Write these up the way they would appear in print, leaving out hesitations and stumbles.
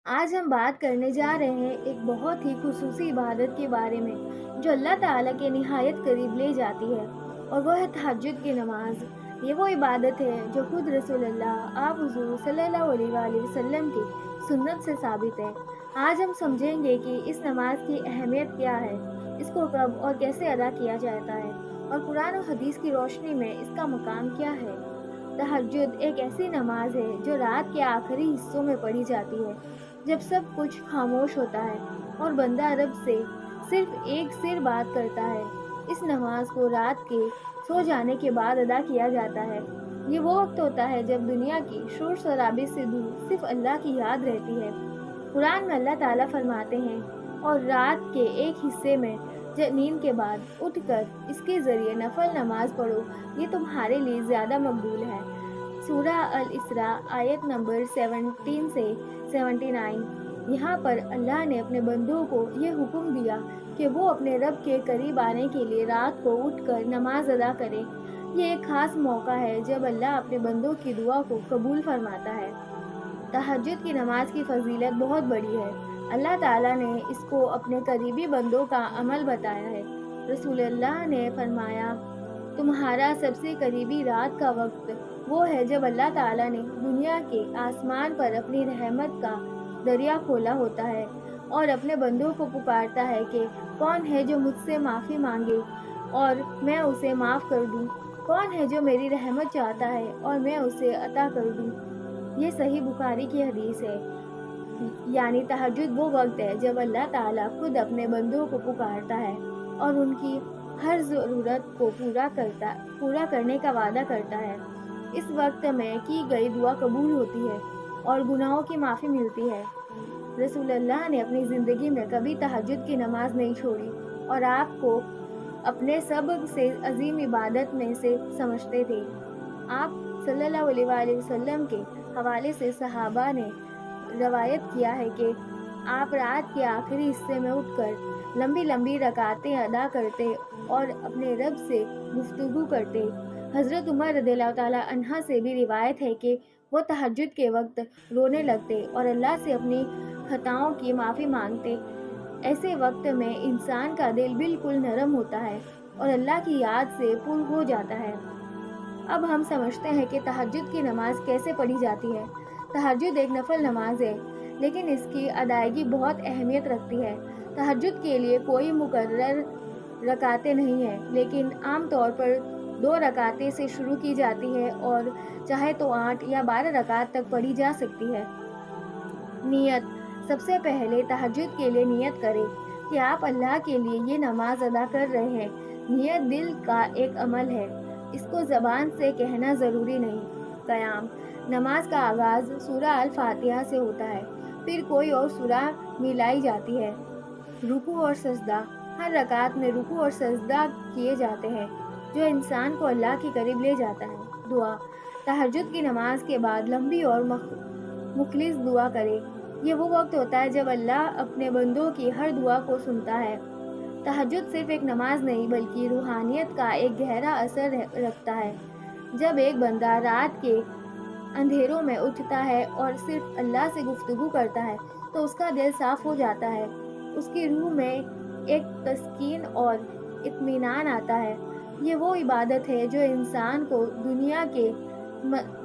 آج ہم بات کرنے جا رہے ہیں ایک بہت ہی خصوصی عبادت کے بارے میں جو اللہ تعالیٰ کے نہایت قریب لے جاتی ہے، اور وہ ہے تہجد کی نماز۔ یہ وہ عبادت ہے جو خود رسول اللہ آپ حضور صلی اللہ علیہ وآلہ وسلم کی سنت سے ثابت ہے۔ آج ہم سمجھیں گے کہ اس نماز کی اہمیت کیا ہے، اس کو کب اور کیسے ادا کیا جاتا ہے، اور قرآن و حدیث کی روشنی میں اس کا مقام کیا ہے۔ تہجد ایک ایسی نماز ہے جو رات کے آخری حصوں میں پڑھی جاتی ہے، جب سب کچھ خاموش ہوتا ہے اور بندہ رب سے صرف ایک سر بات کرتا ہے۔ اس نماز کو رات کے سو جانے کے بعد ادا کیا جاتا ہے۔ یہ وہ وقت ہوتا ہے جب دنیا کی شور شرابے سے دور صرف اللہ کی یاد رہتی ہے۔ قرآن میں اللہ تعالیٰ فرماتے ہیں، اور رات کے ایک حصے میں نیند کے بعد اٹھ کر اس کے ذریعے نفل نماز پڑھو، یہ تمہارے لیے زیادہ مقبول ہے۔ سورہ الاسراء آیت نمبر 17 سے 79۔ یہاں پر اللہ نے اپنے بندوں کو یہ حکم دیا کہ وہ اپنے رب کے قریب آنے کے لیے رات کو اٹھ کر نماز ادا کریں۔ یہ ایک خاص موقع ہے جب اللہ اپنے بندوں کی دعا کو قبول فرماتا ہے۔ تہجد کی نماز کی فضیلت بہت بڑی ہے۔ اللہ تعالیٰ نے اس کو اپنے قریبی بندوں کا عمل بتایا ہے۔ رسول اللہ نے فرمایا، تمہارا سب سے قریبی رات کا وقت وہ ہے جب اللہ تعالیٰ نے دنیا کے آسمان پر اپنی رحمت کا دریا کھولا ہوتا ہے اور اپنے بندوں کو پکارتا ہے کہ کون ہے جو مجھ سے معافی مانگے اور میں اسے معاف کر دوں، کون ہے جو میری رحمت چاہتا ہے اور میں اسے عطا کر دوں۔ یہ صحیح بخاری کی حدیث ہے۔ یعنی تہجد وہ وقت ہے جب اللہ تعالیٰ خود اپنے بندوں کو پکارتا ہے اور ان کی ہر ضرورت کو پورا کرنے کا وعدہ کرتا ہے۔ اس وقت میں کی گئی دعا قبول ہوتی ہے اور گناہوں کی معافی ملتی ہے۔ رسول اللہ نے اپنی زندگی میں کبھی تہجد کی نماز نہیں چھوڑی اور آپ کو اپنے سب سے عظیم عبادت میں سے سمجھتے تھے۔ آپ صلی اللہ علیہ وآلہ وسلم کے حوالے سے صحابہ نے روایت کیا ہے کہ آپ رات کے آخری حصے میں اٹھ کر لمبی لمبی رکعتیں ادا کرتے اور اپنے رب سے گفتگو کرتے۔ حضرت عمر رضی اللہ تعالیٰ عنہ سے بھی روایت ہے کہ وہ تہجد کے وقت رونے لگتے اور اللہ سے اپنی خطاؤں کی معافی مانگتے۔ ایسے وقت میں انسان کا دل بالکل نرم ہوتا ہے اور اللہ کی یاد سے پر ہو جاتا ہے۔ اب ہم سمجھتے ہیں کہ تہجد کی نماز کیسے پڑھی جاتی ہے۔ تہجد ایک نفل نماز ہے، لیکن اس کی ادائیگی بہت اہمیت رکھتی ہے۔ تہجد کے لیے کوئی مقرر رکعتیں نہیں ہیں، لیکن عام طور پر 2 رکعتیں سے شروع کی جاتی ہے اور چاہے تو 8 یا 12 رکعت تک پڑھی جا سکتی ہے۔ نیت۔ سب سے پہلے تہجد کے لیے نیت کریں کہ آپ اللہ کے لیے یہ نماز ادا کر رہے ہیں۔ نیت دل کا ایک عمل ہے، اس کو زبان سے کہنا ضروری نہیں۔ قیام۔ نماز کا آغاز سورہ الفاتحہ سے ہوتا ہے، پھر کوئی اور سورہ ملائی جاتی ہے۔ رکوع اور سجدہ۔ ہر رکعت میں رکوع اور سجدہ کیے جاتے ہیں جو انسان کو اللہ کے قریب لے جاتا ہے۔ دعا۔ تہجد کی نماز کے بعد لمبی اور مخلص دعا کرے۔ یہ وہ وقت ہوتا ہے جب اللہ اپنے بندوں کی ہر دعا کو سنتا ہے۔ تہجد صرف ایک نماز نہیں بلکہ روحانیت کا ایک گہرا اثر رکھتا ہے۔ جب ایک بندہ رات کے اندھیروں میں اٹھتا ہے اور صرف اللہ سے گفتگو کرتا ہے تو اس کا دل صاف ہو جاتا ہے، اس کی روح میں ایک تسکین اور اطمینان آتا ہے۔ یہ وہ عبادت ہے جو انسان کو دنیا کے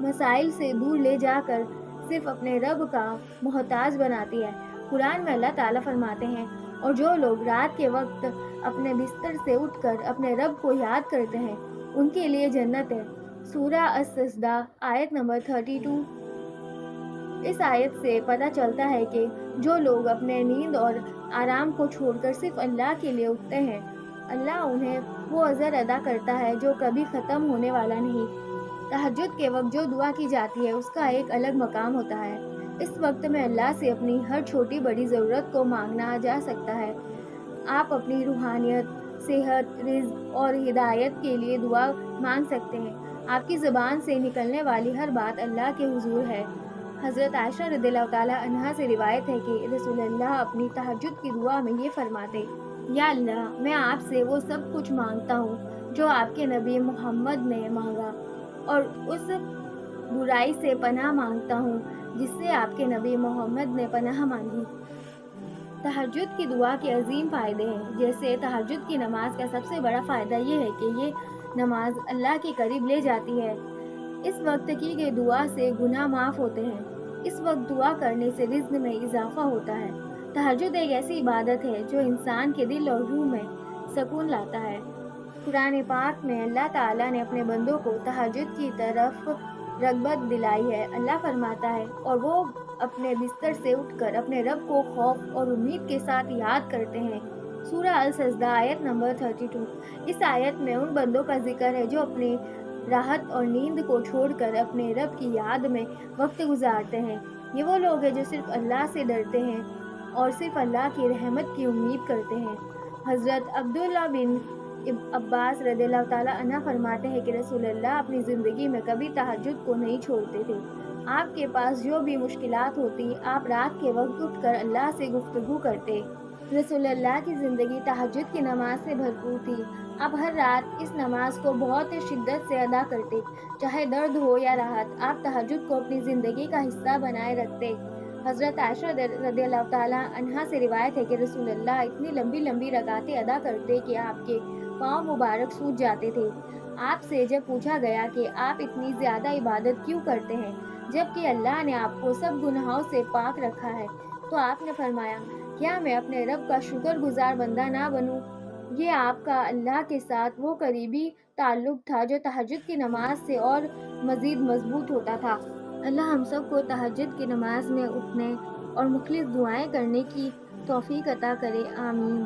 مسائل سے دور لے جا کر صرف اپنے رب کا محتاج بناتی ہے۔ قرآن میں اللہ تعالیٰ فرماتے ہیں، اور جو لوگ رات کے وقت اپنے بستر سے اٹھ کر اپنے رب کو یاد کرتے ہیں ان کے لیے جنت ہے۔ سورہ السجدہ آیت نمبر 32۔ اس آیت سے پتہ چلتا ہے کہ جو لوگ اپنے نیند اور آرام کو چھوڑ کر صرف اللہ کے لیے اٹھتے ہیں، اللہ انہیں وہ اجر ادا کرتا ہے جو کبھی ختم ہونے والا نہیں۔ تہجد کے وقت جو دعا کی جاتی ہے اس کا ایک الگ مقام ہوتا ہے۔ اس وقت میں اللہ سے اپنی ہر چھوٹی بڑی ضرورت کو مانگا جا سکتا ہے۔ آپ اپنی روحانیت، صحت، رزق اور ہدایت کے لیے دعا مانگ سکتے ہیں۔ آپ کی زبان سے نکلنے والی ہر بات اللہ کے حضور ہے۔ حضرت عائشہ رضی اللہ تعالیٰ عنہا سے روایت ہے کہ رسول اللہ اپنی تہجد کی دعا میں یہ فرماتے، یا اللہ، میں آپ سے وہ سب کچھ مانگتا ہوں جو آپ کے نبی محمد نے مانگا، اور اس برائی سے پناہ مانگتا ہوں جس سے آپ کے نبی محمد نے پناہ مانگی۔ تہجد کی دعا کے عظیم فائدے ہیں۔ جیسے تہجد کی نماز کا سب سے بڑا فائدہ یہ ہے کہ یہ نماز اللہ کے قریب لے جاتی ہے۔ اس وقت کی گئی دعا سے گناہ معاف ہوتے ہیں۔ اس وقت دعا کرنے سے رزق میں اضافہ ہوتا ہے۔ تہجد ایک ایسی عبادت ہے جو انسان کے دل اور روح میں سکون لاتا ہے۔ قرآن پاک میں اللہ تعالیٰ نے اپنے بندوں کو تہجد کی طرف رغبت دلائی ہے۔ اللہ فرماتا ہے اور وہ اپنے بستر سے اٹھ کر اپنے رب کو خوف اور امید کے ساتھ یاد کرتے ہیں۔ سورہ السجدہ آیت نمبر 32۔ اس آیت میں ان بندوں کا ذکر ہے جو اپنی راحت اور نیند کو چھوڑ کر اپنے رب کی یاد میں وقت گزارتے ہیں۔ یہ وہ لوگ ہیں جو صرف اللہ سے ڈرتے ہیں اور صرف اللہ کی رحمت کی امید کرتے ہیں۔ حضرت عبداللہ بن عباس رضی اللہ تعالیٰ عنہ فرماتے ہیں کہ رسول اللہ اپنی زندگی میں کبھی تہجد کو نہیں چھوڑتے تھے۔ آپ کے پاس جو بھی مشکلات ہوتی، آپ رات کے وقت اٹھ کر اللہ سے گفتگو کرتے۔ رسول اللہ کی زندگی تہجد کی نماز سے بھرپور تھی۔ آپ ہر رات اس نماز کو بہت شدت سے ادا کرتے، چاہے درد ہو یا راحت۔ آپ تہجد کو اپنی زندگی کا حصہ بنائے رکھتے۔ حضرت عائشہ رضی اللہ تعالیٰ عنہا سے روایت ہے کہ رسول اللہ اتنی لمبی لمبی رکعتیں ادا کرتے کہ آپ کے پاؤں مبارک سوج جاتے تھے۔ آپ سے جب پوچھا گیا کہ آپ اتنی زیادہ عبادت کیوں کرتے ہیں جبکہ اللہ نے آپ کو سب گناہوں سے پاک رکھا ہے، تو آپ نے فرمایا، کیا میں اپنے رب کا شکر گزار بندہ نہ بنوں؟ یہ آپ کا اللہ کے ساتھ وہ قریبی تعلق تھا جو تہجد کی نماز سے اور مزید مضبوط ہوتا تھا۔ اللہ ہم سب کو تہجد کی نماز میں اٹھنے اور مخلص دعائیں کرنے کی توفیق عطا کرے، آمین۔